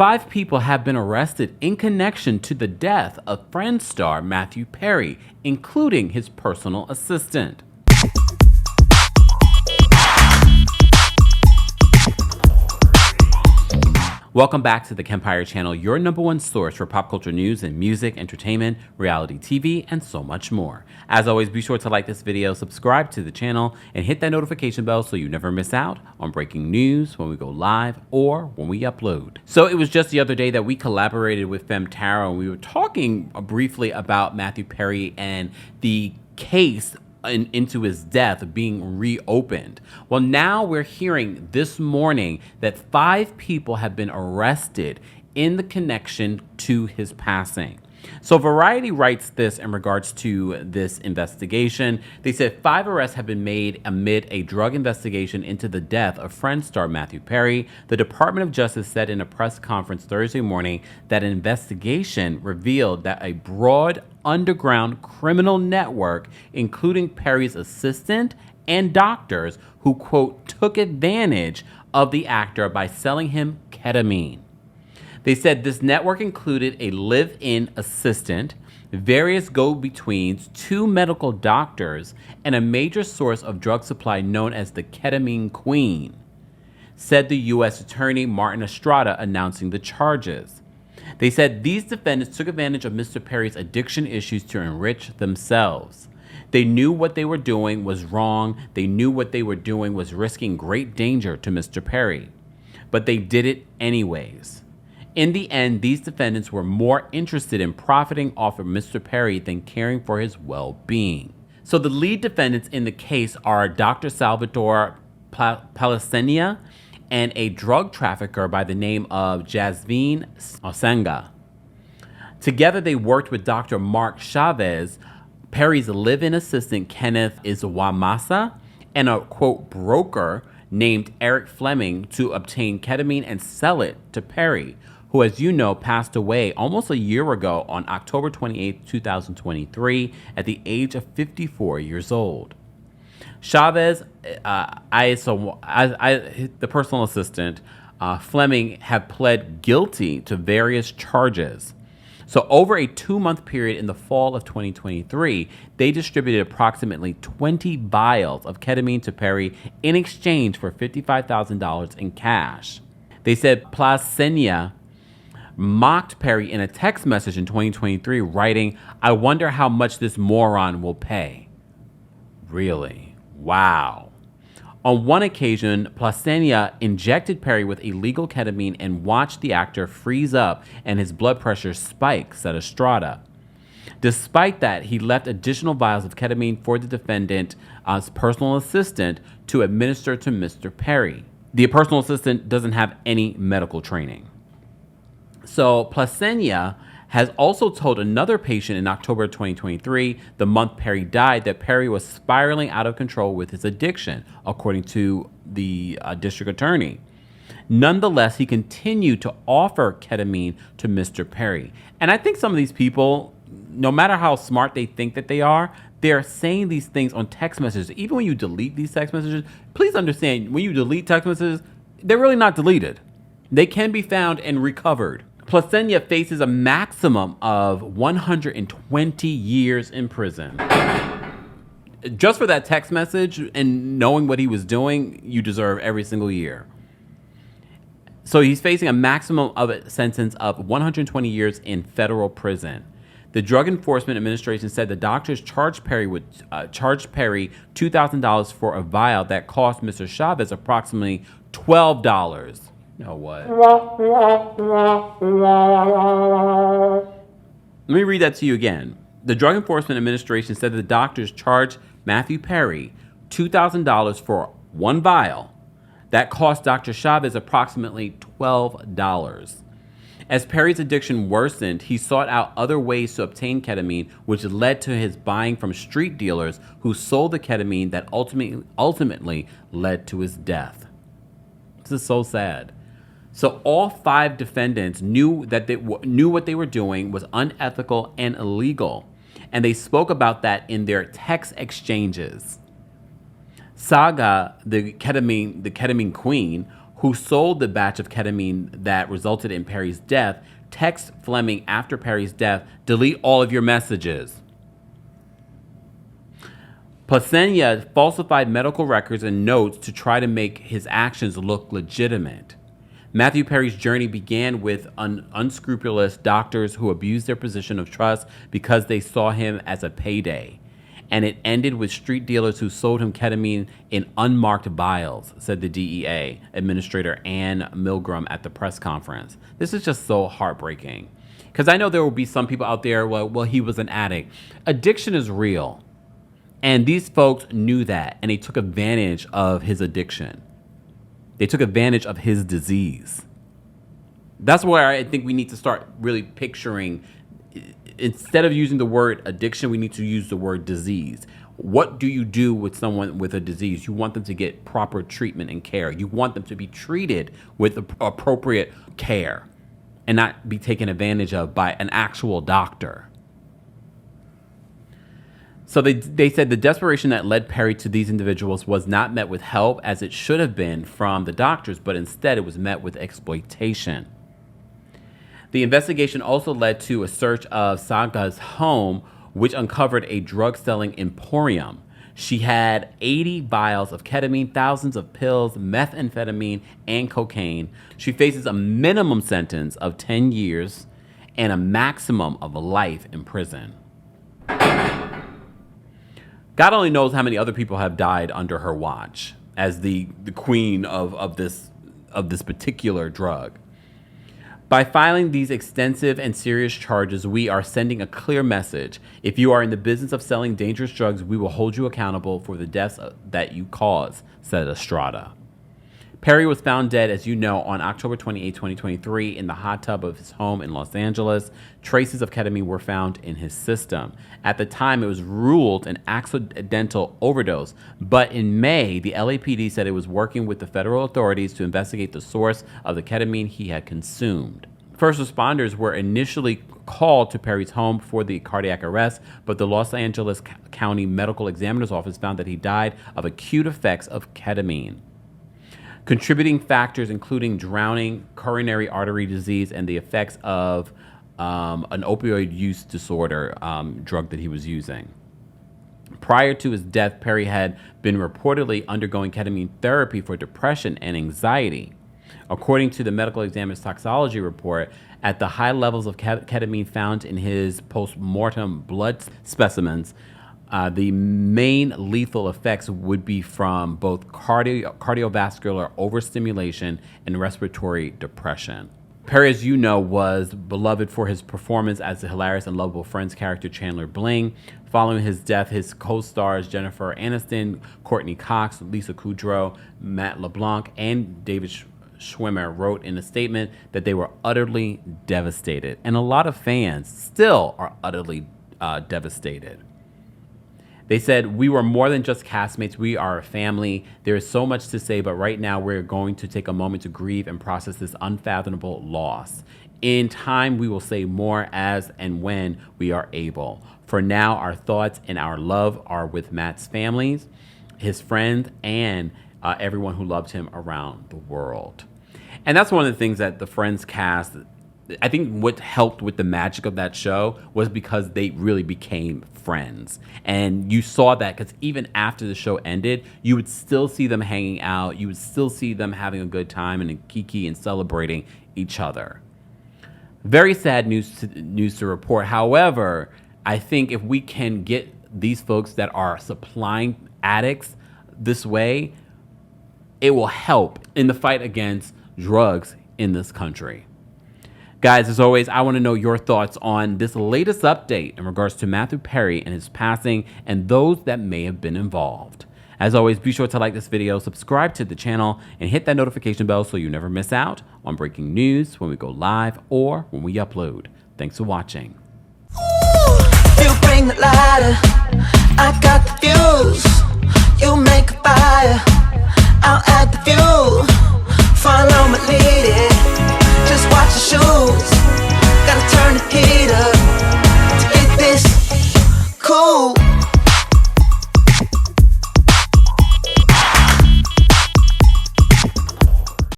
5 people have been arrested in connection to the death of Friends star Matthew Perry, including his personal assistant. Welcome back to the Kempire channel, your #1 source for pop culture news and music, entertainment, reality TV, and so much more. As always, be sure to like this video, subscribe to the channel, and hit that notification bell so you never miss out on breaking news when we go live or when we upload. So it was just the other day that we collaborated with Kempire, and we were talking briefly about Matthew Perry and the case into his death being reopened. Well, now we're hearing this morning that 5 people have been arrested in the connection to his passing. So Variety writes this in regards to this investigation. They said 5 arrests have been made amid a drug investigation into the death of Friends star Matthew Perry. The Department of Justice said in a press conference Thursday morning that an investigation revealed that a broad underground criminal network, including Perry's assistant and doctors, who, quote, took advantage of the actor by selling him ketamine. They said this network included a live-in assistant, various go-betweens, 2 medical doctors, and a major source of drug supply known as the Ketamine Queen, said the U.S. Attorney Martin Estrada, announcing the charges. They said these defendants took advantage of Mr. Perry's addiction issues to enrich themselves. They knew what they were doing was wrong. They knew what they were doing was risking great danger to Mr. Perry. But they did it anyways. In the end, these defendants were more interested in profiting off of Mr. Perry than caring for his well-being. So the lead defendants in the case are Dr. Salvatore Palestina and a drug trafficker by the name of Jasmine Osenga. Together, they worked with Dr. Mark Chavez, Perry's live-in assistant Kenneth Iwamasa, and a, quote, broker named Eric Fleming to obtain ketamine and sell it to Perry, who, as you know, passed away almost a year ago on October 28, 2023, at the age of 54 years old. Chavez, the personal assistant, Fleming, have pled guilty to various charges. So over a 2-month period in the fall of 2023, they distributed approximately 20 vials of ketamine to Perry in exchange for $55,000 in cash. They said Placenia mocked Perry in a text message in 2023, writing, "I wonder how much this moron will pay." Really? Wow. On one occasion, Placenia injected Perry with illegal ketamine and watched the actor freeze up and his blood pressure spike, said Estrada. Despite that, he left additional vials of ketamine for the defendant's personal assistant to administer to Mr. Perry. The personal assistant doesn't have any medical training. So Placenia has also told another patient in October 2023, the month Perry died, that Perry was spiraling out of control with his addiction, according to the district attorney. Nonetheless, he continued to offer ketamine to Mr. Perry. And I think some of these people, no matter how smart they think that they are, they're saying these things on text messages. Even when you delete these text messages, please understand, when you delete text messages, they're really not deleted. They can be found and recovered. Placenia faces a maximum of 120 years in prison. Just for that text message and knowing what he was doing, you deserve every single year. So he's facing a maximum of a sentence of 120 years in federal prison. The Drug Enforcement Administration said the doctors charged Perry $2,000 for a vial that cost Mr. Chavez approximately $12. You know what? Let me read that to you again. The Drug Enforcement Administration said the doctors charged Matthew Perry $2,000 for one vial that cost Dr. Chavez approximately $12. As Perry's addiction worsened, he sought out other ways to obtain ketamine, which led to his buying from street dealers who sold the ketamine that ultimately led to his death. This is so sad. So all 5 defendants knew what they were doing was unethical and illegal, and they spoke about that in their text exchanges. Saga, the ketamine queen, who sold the batch of ketamine that resulted in Perry's death, text Fleming after Perry's death, "Delete all of your messages." Placenia falsified medical records and notes to try to make his actions look legitimate. Matthew Perry's journey began with unscrupulous doctors who abused their position of trust because they saw him as a payday. And it ended with street dealers who sold him ketamine in unmarked vials, said the DEA Administrator Ann Milgram at the press conference. This is just so heartbreaking. Because I know there will be some people out there, well, he was an addict. Addiction is real. And these folks knew that, and they took advantage of his addiction. They took advantage of his disease. That's where I think we need to start really picturing, instead of using the word addiction, we need to use the word disease. What do you do with someone with a disease? You want them to get proper treatment and care. You want them to be treated with appropriate care and not be taken advantage of by an actual doctor. So they said the desperation that led Perry to these individuals was not met with help as it should have been from the doctors, but instead it was met with exploitation. The investigation also led to a search of Saga's home, which uncovered a drug-selling emporium. She had 80 vials of ketamine, thousands of pills, methamphetamine, and cocaine. She faces a minimum sentence of 10 years and a maximum of life in prison. God only knows how many other people have died under her watch as the queen of this particular drug. By filing these extensive and serious charges, we are sending a clear message. If you are in the business of selling dangerous drugs, we will hold you accountable for the deaths that you cause, said Estrada. Perry was found dead, as you know, on October 28, 2023, in the hot tub of his home in Los Angeles. Traces of ketamine were found in his system. At the time, it was ruled an accidental overdose, but in May, the LAPD said it was working with the federal authorities to investigate the source of the ketamine he had consumed. First responders were initially called to Perry's home for the cardiac arrest, but the Los Angeles County Medical Examiner's Office found that he died of acute effects of ketamine. Contributing factors including drowning, coronary artery disease, and the effects of an opioid use disorder drug that he was using. Prior to his death, Perry had been reportedly undergoing ketamine therapy for depression and anxiety. According to the medical examiner's toxicology report, at the high levels of ketamine found in his post-mortem blood specimens, the main lethal effects would be from both cardiovascular overstimulation and respiratory depression. Perry, as you know, was beloved for his performance as the hilarious and lovable Friends character Chandler Bing. Following his death, his co-stars Jennifer Aniston, Courtney Cox, Lisa Kudrow, Matt LeBlanc, and David Schwimmer wrote in a statement that they were utterly devastated. And a lot of fans still are utterly devastated. They said, "We were more than just castmates. We are a family. There is so much to say, but right now we're going to take a moment to grieve and process this unfathomable loss. In time, we will say more as and when we are able. For now, our thoughts and our love are with Matt's families, his friends, and everyone who loved him around the world." And that's one of the things that the Friends cast, I think what helped with the magic of that show was because they really became friends. And you saw that because even after the show ended, you would still see them hanging out. You would still see them having a good time and kiki and celebrating each other. Very sad news to report. However, I think if we can get these folks that are supplying addicts this way, it will help in the fight against drugs in this country. Guys, as always, I want to know your thoughts on this latest update in regards to Matthew Perry and his passing and those that may have been involved. As always, be sure to like this video, subscribe to the channel, and hit that notification bell so you never miss out on breaking news when we go live or when we upload. Thanks for watching. You bring the lighter, I got the fuse. You make a fire, I'll add the fuel.